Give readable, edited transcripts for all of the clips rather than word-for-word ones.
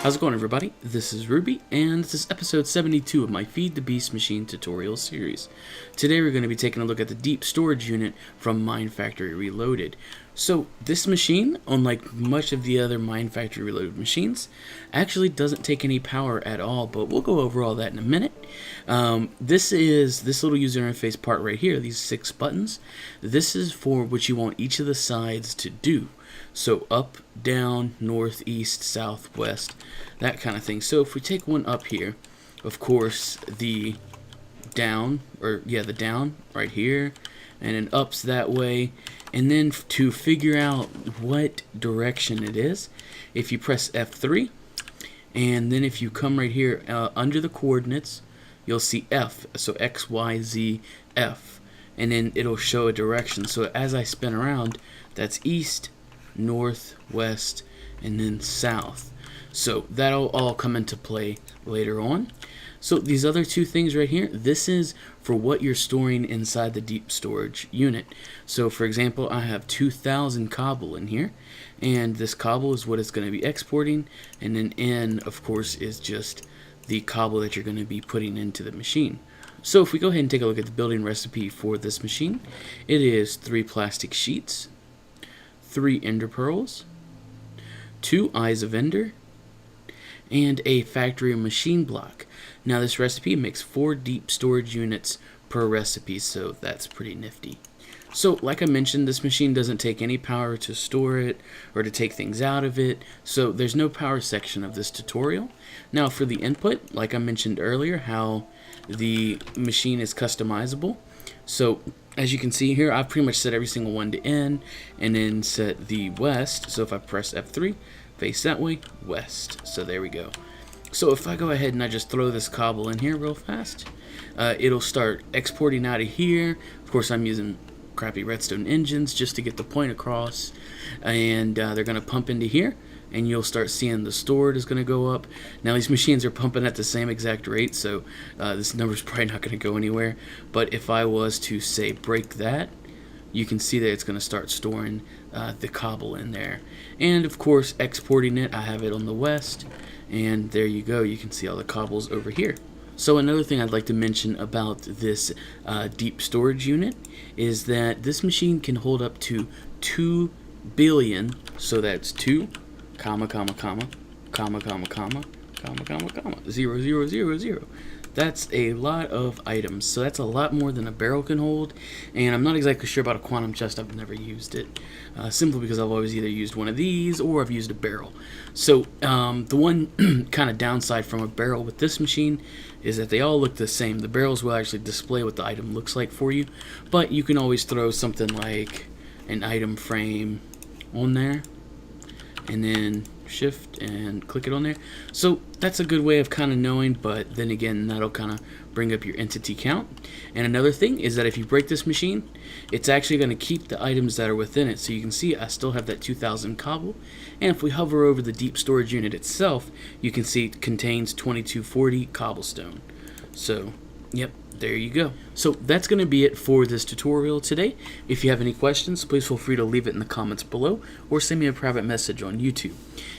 How's it going, everybody? This is Ruby, and this is episode 72 of my Feed the Beast Machine tutorial series. Today we're going to be taking a look at the deep storage unit from Mine Factory Reloaded. So this machine, unlike much of the other Mine Factory Reloaded machines, actually doesn't take any power at all, but we'll go over all that in a minute. This little user interface part right here, these 6 buttons. This is for what you want each of the sides to do. So up, down, north, east, south, west, that kind of thing. So if we take one up here, of course, the down right here, and then up's that way. And then to figure out what direction it is, if you press F3, and then if you come right here under the coordinates, you'll see F, so X, Y, Z, F. And then it'll show a direction. So as I spin around, that's east, north, west, and then south. So that'll all come into play later on. So these other 2 things right here, this is for what you're storing inside the deep storage unit. So for example, I have 2,000 cobble in here, and this cobble is what it's going to be exporting, and then N, of course, is just the cobble that you're going to be putting into the machine. So if we go ahead and take a look at the building recipe for this machine, it is 3 plastic sheets, 3 ender pearls, 2 eyes of ender, and a factory machine block. Now this recipe makes 4 deep storage units per recipe, so that's pretty nifty. So like I mentioned, this machine doesn't take any power to store it or to take things out of it, so there's no power section of this tutorial. Now for the input, like I mentioned earlier, how the machine is customizable. So as you can see here, I've pretty much set every single one to N, and then set the west. So if I press F3, face that way, west. So there we go. So if I go ahead and I just throw this cobble in here real fast, it'll start exporting out of here. Of course, I'm using crappy redstone engines just to get the point across, and they're going to pump into here, and you'll start seeing the stored is going to go up. Now these machines are pumping at the same exact rate, so this number's probably not going to go anywhere. But if I was to say break that, you can see that it's going to start storing the cobble in there. And of course, exporting it, I have it on the west, and there you go. You can see all the cobbles over here. So another thing I'd like to mention about this deep storage unit is that this machine can hold up to 2 billion, so that's 2, comma, comma, comma, comma, comma, comma, comma, comma, comma, 0, 0, 0, 0. That's a lot of items, so that's a lot more than a barrel can hold, and I'm not exactly sure about a quantum chest. I've never used it, simply because I've always either used one of these or I've used a barrel. So the one kind of downside from a barrel with this machine is that they all look the same. The barrels will actually display what the item looks like for you, but you can always throw something like an item frame on there, and then shift and click it on there. So that's a good way of kind of knowing, but then again, that'll kind of bring up your entity count. And another thing is that if you break this machine, it's actually going to keep the items that are within it. So you can see I still have that 2,000 cobble, and if we hover over the deep storage unit itself, you can see it contains 2240 cobblestone. So yep, there you go. So that's going to be it for this tutorial today. If you have any questions, please feel free to leave it in the comments below, or send me a private message on YouTube.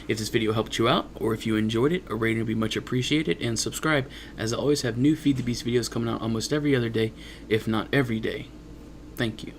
If this video helped you out, or if you enjoyed it, a rating would be much appreciated, and subscribe, as I always have new Feed the Beast videos coming out almost every other day, if not every day. Thank you.